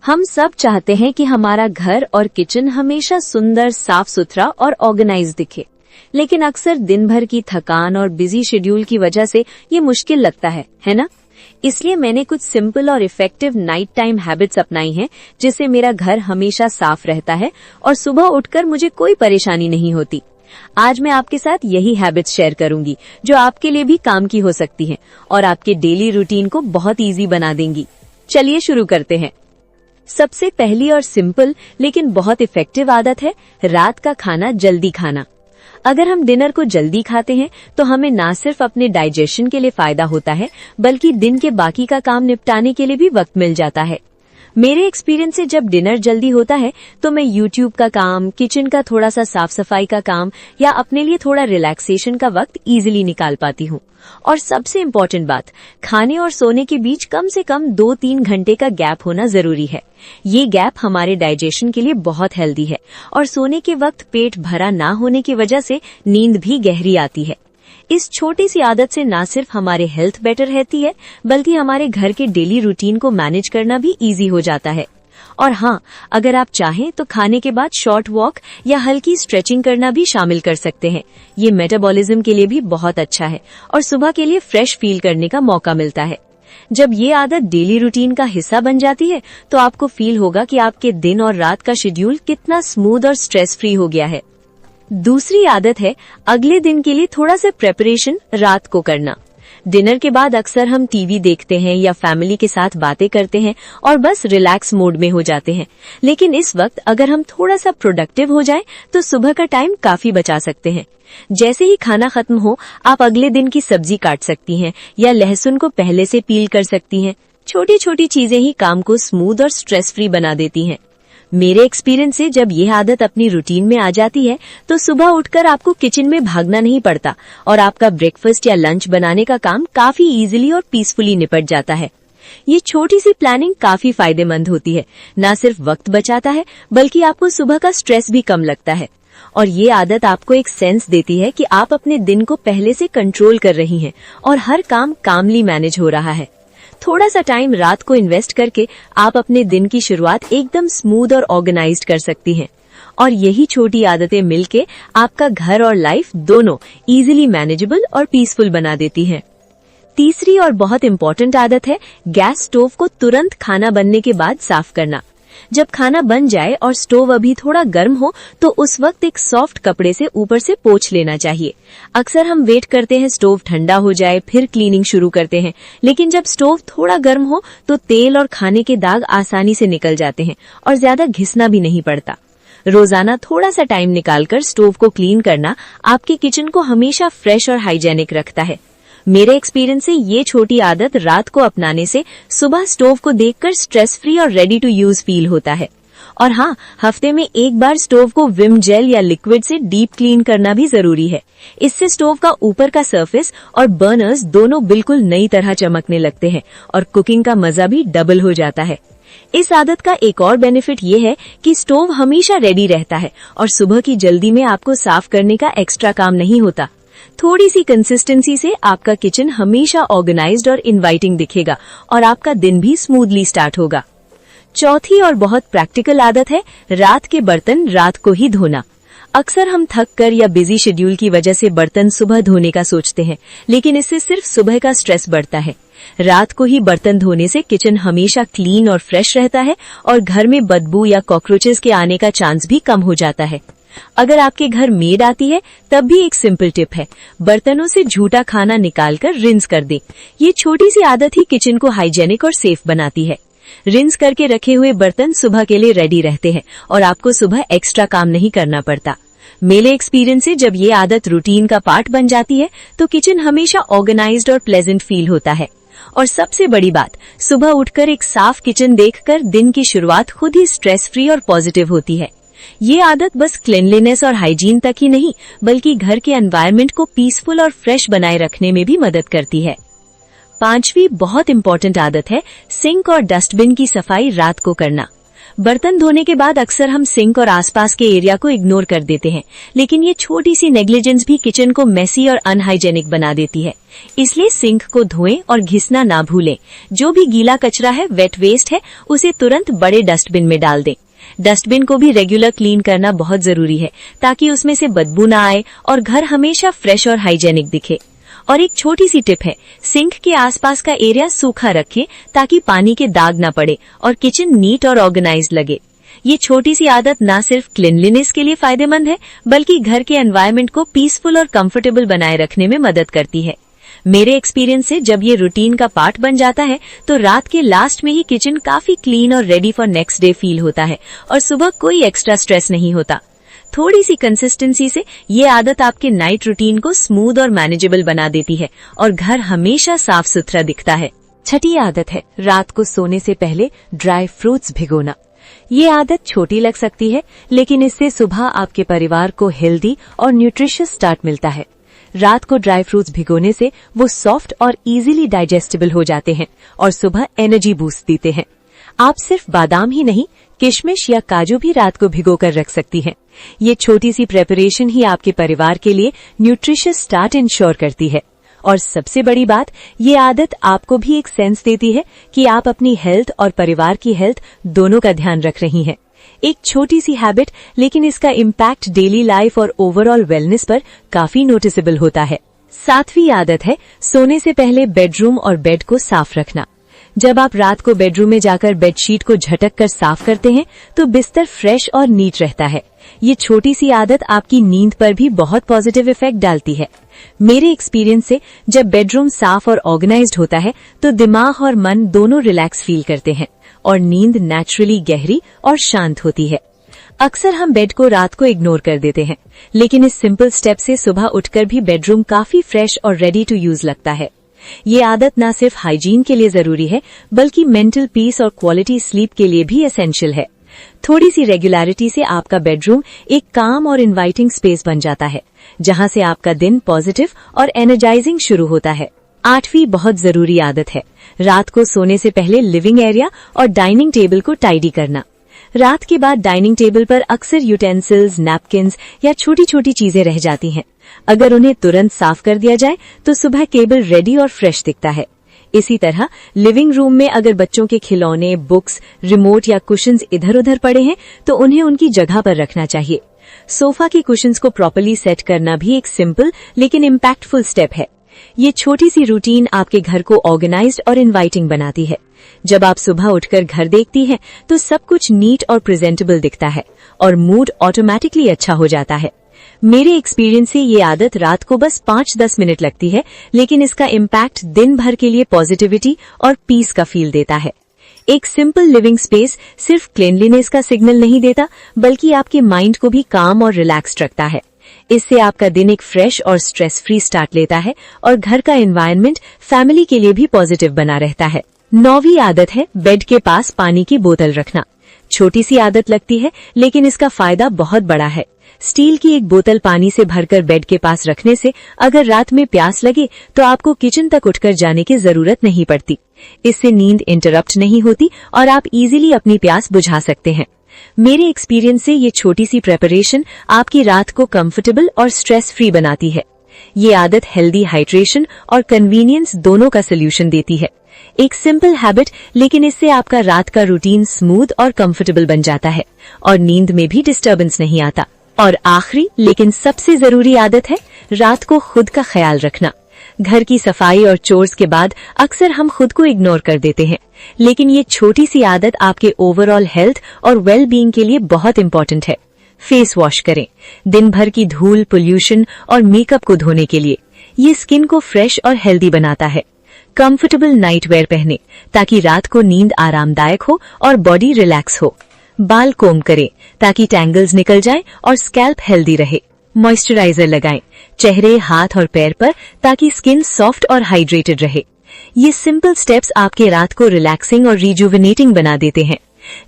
हम सब चाहते हैं कि हमारा घर और किचन हमेशा सुंदर, साफ सुथरा और ऑर्गेनाइज दिखे, लेकिन अक्सर दिन भर की थकान और बिजी शेड्यूल की वजह से ये मुश्किल लगता है ना? इसलिए मैंने कुछ सिंपल और इफेक्टिव नाइट टाइम हैबिट्स अपनाई हैं, जिससे मेरा घर हमेशा साफ रहता है और सुबह उठकर मुझे कोई परेशानी नहीं होती। आज मैं आपके साथ यही हैबिट्स शेयर करूंगी, जो आपके लिए भी काम की हो सकती हैं और आपके डेली रूटीन को बहुत इजी बना देंगी। चलिए शुरू करते हैं। सबसे पहली और सिंपल लेकिन बहुत इफेक्टिव आदत है रात का खाना जल्दी खाना। अगर हम डिनर को जल्दी खाते हैं तो हमें ना सिर्फ अपने डाइजेशन के लिए फायदा होता है, बल्कि दिन के बाकी का काम निपटाने के लिए भी वक्त मिल जाता है। मेरे एक्सपीरियंस से जब डिनर जल्दी होता है तो मैं यूट्यूब का काम, किचन का थोड़ा सा साफ सफाई का काम या अपने लिए थोड़ा रिलैक्सेशन का वक्त इजीली निकाल पाती हूँ। और सबसे इम्पोर्टेंट बात, खाने और सोने के बीच कम से कम 2-3 घंटे का गैप होना जरूरी है। ये गैप हमारे डाइजेशन के लिए बहुत हेल्दी है और सोने के वक्त पेट भरा ना होने की वजह से नींद भी गहरी आती है। इस छोटी सी आदत से ना सिर्फ हमारे हेल्थ बेटर रहती है, बल्कि हमारे घर के डेली रूटीन को मैनेज करना भी इजी हो जाता है। और हाँ, अगर आप चाहें तो खाने के बाद शॉर्ट वॉक या हल्की स्ट्रेचिंग करना भी शामिल कर सकते हैं। ये मेटाबॉलिज्म के लिए भी बहुत अच्छा है और सुबह के लिए फ्रेश फील करने का मौका मिलता है। जब ये आदत डेली रूटीन का हिस्सा बन जाती है तो आपको फील होगा कि आपके दिन और रात का शेड्यूल कितना स्मूथ और स्ट्रेस फ्री हो गया है। दूसरी आदत है अगले दिन के लिए थोड़ा सा प्रेपरेशन रात को करना। डिनर के बाद अक्सर हम टीवी देखते हैं या फैमिली के साथ बातें करते हैं और बस रिलैक्स मोड में हो जाते हैं। लेकिन इस वक्त अगर हम थोड़ा सा प्रोडक्टिव हो जाएं तो सुबह का टाइम काफी बचा सकते हैं। जैसे ही खाना खत्म हो, आप अगले दिन की सब्जी काट सकती हैं या लहसुन को पहले से पील कर सकती हैं। छोटी छोटी चीजें ही काम को स्मूथ और स्ट्रेस फ्री बना देती हैं। मेरे एक्सपीरियंस से जब ये आदत अपनी रूटीन में आ जाती है तो सुबह उठकर आपको किचन में भागना नहीं पड़ता और आपका ब्रेकफास्ट या लंच बनाने का काम काफी इजीली और पीसफुली निपट जाता है। ये छोटी सी प्लानिंग काफी फायदेमंद होती है। न सिर्फ वक्त बचाता है, बल्कि आपको सुबह का स्ट्रेस भी कम लगता है। और ये आदत आपको एक सेंस देती है कि आप अपने दिन को पहले से कंट्रोल कर रही हैं और हर काम कामली मैनेज हो रहा है। थोड़ा सा टाइम रात को इन्वेस्ट करके आप अपने दिन की शुरुआत एकदम स्मूथ और ऑर्गेनाइज्ड कर सकती हैं। और यही छोटी आदतें मिलके आपका घर और लाइफ दोनों इजीली मैनेजेबल और पीसफुल बना देती हैं। तीसरी और बहुत इम्पोर्टेंट आदत है गैस स्टोव को तुरंत खाना बनने के बाद साफ करना। जब खाना बन जाए और स्टोव अभी थोड़ा गर्म हो तो उस वक्त एक सॉफ्ट कपड़े से ऊपर से पोंछ लेना चाहिए। अक्सर हम वेट करते हैं स्टोव ठंडा हो जाए फिर क्लीनिंग शुरू करते हैं, लेकिन जब स्टोव थोड़ा गर्म हो तो तेल और खाने के दाग आसानी से निकल जाते हैं और ज्यादा घिसना भी नहीं पड़ता। रोजाना थोड़ा सा टाइम निकालकर स्टोव को क्लीन करना आपके किचन को हमेशा फ्रेश और हाइजेनिक रखता है। मेरे एक्सपीरियंस से ये छोटी आदत रात को अपनाने से सुबह स्टोव को देखकर स्ट्रेस फ्री और रेडी टू यूज फील होता है। और हाँ, हफ्ते में एक बार स्टोव को विम जेल या लिक्विड से डीप क्लीन करना भी जरूरी है। इससे स्टोव का ऊपर का सरफेस और बर्नर्स दोनों बिल्कुल नई तरह चमकने लगते हैं और कुकिंग का मजा भी डबल हो जाता है। इस आदत का एक और बेनिफिट ये है कि स्टोव हमेशा रेडी रहता है और सुबह की जल्दी में आपको साफ करने का एक्स्ट्रा काम नहीं होता। थोड़ी सी कंसिस्टेंसी से आपका किचन हमेशा ऑर्गेनाइज्ड और इनवाइटिंग दिखेगा और आपका दिन भी स्मूथली स्टार्ट होगा। चौथी और बहुत प्रैक्टिकल आदत है रात के बर्तन रात को ही धोना। अक्सर हम थक कर या बिजी शेड्यूल की वजह से बर्तन सुबह धोने का सोचते हैं, लेकिन इससे सिर्फ सुबह का स्ट्रेस बढ़ता है। रात को ही बर्तन धोने से किचन हमेशा क्लीन और फ्रेश रहता है और घर में बदबू या कॉकरोचेस के आने का चांस भी कम हो जाता है। अगर आपके घर मेड आती है तब भी एक सिंपल टिप है, बर्तनों से झूठा खाना निकालकर रिंस कर दें। ये छोटी सी आदत ही किचन को हाइजेनिक और सेफ बनाती है। रिंस करके रखे हुए बर्तन सुबह के लिए रेडी रहते हैं और आपको सुबह एक्स्ट्रा काम नहीं करना पड़ता। मेरे एक्सपीरियंस से जब ये आदत रूटीन का पार्ट बन जाती है तो किचन हमेशा ऑर्गेनाइज्ड और प्लेजेंट फील होता है। और सबसे बड़ी बात, सुबह उठकर एक साफ किचन देखकर दिन की शुरुआत खुद ही स्ट्रेस फ्री और पॉजिटिव होती है। ये आदत बस क्लीनलीनेस और हाइजीन तक ही नहीं, बल्कि घर के एनवायरनमेंट को पीसफुल और फ्रेश बनाए रखने में भी मदद करती है। पांचवी बहुत इम्पोर्टेंट आदत है सिंक और डस्टबिन की सफाई रात को करना। बर्तन धोने के बाद अक्सर हम सिंक और आसपास के एरिया को इग्नोर कर देते हैं, लेकिन ये छोटी सी नेग्लिजेंस भी किचन को मेसी और अनहाइजेनिक बना देती है। इसलिए सिंक को धोएं और घिसना ना भूलें। जो भी गीला कचरा है, वेट वेस्ट है, उसे तुरंत बड़े डस्टबिन में डाल दें। डस्टबिन को भी रेगुलर क्लीन करना बहुत जरूरी है, ताकि उसमें से बदबू ना आए और घर हमेशा फ्रेश और हाइजेनिक दिखे। और एक छोटी सी टिप है, सिंक के आसपास का एरिया सूखा रखें ताकि पानी के दाग ना पड़े और किचन नीट और ऑर्गेनाइज्ड लगे। ये छोटी सी आदत ना सिर्फ क्लीनलीनेस के लिए फायदेमंद है, बल्कि घर के एनवायरनमेंट को पीसफुल और कंफर्टेबल बनाए रखने में मदद करती है। मेरे एक्सपीरियंस से जब ये रूटीन का पार्ट बन जाता है तो रात के लास्ट में ही किचन काफी क्लीन और ready for next day feel होता है और सुबह कोई एक्स्ट्रा स्ट्रेस नहीं होता। थोड़ी सी कंसिस्टेंसी से ये आदत आपके नाइट रूटीन को स्मूथ और मैनेजेबल बना देती है और घर हमेशा साफ सुथरा दिखता है। छठी आदत है रात को सोने से पहले ड्राई फ्रूट्स भिगोना। ये आदत छोटी लग सकती है, लेकिन इससे सुबह आपके परिवार को हेल्दी और न्यूट्रिशियस स्टार्ट मिलता है। रात को ड्राई फ्रूट्स भिगोने से वो सॉफ्ट और इजीली डाइजेस्टेबल हो जाते हैं और सुबह एनर्जी बूस्ट देते हैं। आप सिर्फ बादाम ही नहीं, किशमिश या काजू भी रात को भिगोकर रख सकती हैं। ये छोटी सी प्रेपरेशन ही आपके परिवार के लिए न्यूट्रिशियस स्टार्ट इंश्योर करती है। और सबसे बड़ी बात, ये आदत आपको भी एक सेंस देती है कि आप अपनी हेल्थ और परिवार की हेल्थ दोनों का ध्यान रख रही हैं। एक छोटी सी हैबिट, लेकिन इसका इम्पैक्ट डेली लाइफ और ओवरऑल वेलनेस पर काफी नोटिसेबल होता है। सातवीं आदत है सोने से पहले बेडरूम और बेड को साफ रखना। जब आप रात को बेडरूम में जाकर बेडशीट को झटक कर साफ करते हैं तो बिस्तर फ्रेश और नीट रहता है। ये छोटी सी आदत आपकी नींद पर भी बहुत पॉजिटिव इफेक्ट डालती है। मेरे एक्सपीरियंस से जब बेडरूम साफ और ऑर्गेनाइज्ड होता है तो दिमाग और मन दोनों रिलैक्स फील करते हैं और नींद नेचुरली गहरी और शांत होती है। अक्सर हम बेड को रात को इग्नोर कर देते हैं, लेकिन इस सिंपल स्टेप से सुबह उठकर भी बेडरूम काफी फ्रेश और रेडी टू यूज लगता है। ये आदत न सिर्फ हाइजीन के लिए जरूरी है, बल्कि मेंटल पीस और क्वालिटी स्लीप के लिए भी एसेंशियल है। थोड़ी सी रेगुलरिटी से आपका बेडरूम एक काम और इनवाइटिंग स्पेस बन जाता है, जहां से आपका दिन पॉजिटिव और एनर्जाइजिंग शुरू होता है। आठवीं बहुत जरूरी आदत है रात को सोने से पहले लिविंग एरिया और डाइनिंग टेबल को टाइडी करना। रात के बाद डाइनिंग टेबल पर अक्सर यूटेंसिल्स, नैपकिन्स या छोटी छोटी चीजें रह जाती हैं। अगर उन्हें तुरंत साफ कर दिया जाए तो सुबह टेबल रेडी और फ्रेश दिखता है। इसी तरह लिविंग रूम में अगर बच्चों के खिलौने, बुक्स, रिमोट या कुशन्स इधर उधर पड़े हैं तो उन्हें उनकी जगह पर रखना चाहिए। सोफा के कुशन्स को प्रॉपर्ली सेट करना भी एक सिंपल लेकिन इम्पैक्टफुल स्टेप है। ये छोटी सी रूटीन आपके घर को ऑर्गेनाइज्ड और इनवाइटिंग बनाती है। जब आप सुबह उठकर घर देखती हैं तो सब कुछ नीट और प्रेजेंटेबल दिखता है और मूड ऑटोमेटिकली अच्छा हो जाता है। मेरे एक्सपीरियंस से ये आदत रात को बस 5-10 मिनट लगती है, लेकिन इसका इम्पैक्ट दिन भर के लिए पॉजिटिविटी और पीस का फील देता है। एक सिंपल लिविंग स्पेस सिर्फ क्लीनलीनेस का सिग्नल नहीं देता, बल्कि आपके माइंड को भी काम और रिलैक्स्ड रखता है। इससे आपका दिन एक फ्रेश और स्ट्रेस फ्री स्टार्ट लेता है और घर का एनवायरनमेंट फैमिली के लिए भी पॉजिटिव बना रहता है। 9वीं आदत है बेड के पास पानी की बोतल रखना। छोटी सी आदत लगती है, लेकिन इसका फायदा बहुत बड़ा है। स्टील की एक बोतल पानी से भरकर बेड के पास रखने से अगर रात में प्यास लगे तो आपको किचन तक उठकर जाने की जरूरत नहीं पड़ती। इससे नींद इंटरप्ट नहीं होती और आप इजीली अपनी प्यास बुझा सकते हैं। मेरे एक्सपीरियंस से ये छोटी सी प्रेपरेशन आपकी रात को कंफर्टेबल और स्ट्रेस फ्री बनाती है। ये आदत हेल्दी हाइड्रेशन और कन्वीनियंस दोनों का सोल्यूशन देती है। एक सिंपल हैबिट, लेकिन इससे आपका रात का रूटीन स्मूथ और कंफर्टेबल बन जाता है और नींद में भी डिस्टर्बेंस नहीं आता। और आखिरी लेकिन सबसे जरूरी आदत है रात को खुद का ख्याल रखना। घर की सफाई और चोर्स के बाद अक्सर हम खुद को इग्नोर कर देते हैं, लेकिन ये छोटी सी आदत आपके ओवरऑल हेल्थ और वेल बीइंग के लिए बहुत इंपॉर्टेंट है। फेस वॉश करें दिन भर की धूल, पोल्यूशन और मेकअप को धोने के लिए। ये स्किन को फ्रेश और हेल्दी बनाता है। कंफर्टेबल नाइट वेयर पहने ताकि रात को नींद आरामदायक हो और बॉडी रिलैक्स हो। बाल कोम करें ताकि टैंगल्स निकल जाएं और स्कैल्प हेल्दी रहे। मॉइस्चराइजर लगाएं चेहरे, हाथ और पैर पर ताकि स्किन सॉफ्ट और हाइड्रेटेड रहे। ये सिंपल स्टेप्स आपके रात को रिलैक्सिंग और रिजुविनेटिंग बना देते हैं।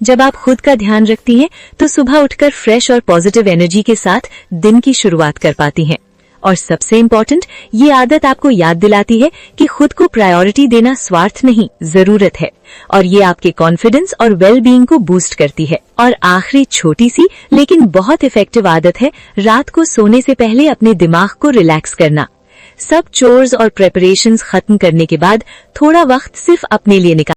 जब आप खुद का ध्यान रखती हैं तो सुबह उठकर फ्रेश और पॉजिटिव एनर्जी के साथ दिन की शुरुआत कर पाती हैं। और सबसे इम्पोर्टेंट, ये आदत आपको याद दिलाती है कि खुद को प्रायोरिटी देना स्वार्थ नहीं, जरूरत है, और ये आपके कॉन्फिडेंस और वेल बीइंग को बूस्ट करती है। और आखिरी छोटी सी लेकिन बहुत इफेक्टिव आदत है रात को सोने से पहले अपने दिमाग को रिलैक्स करना। सब चोर्स और प्रेपरेशंस खत्म करने के बाद थोड़ा वक्त सिर्फ अपने लिए निकाल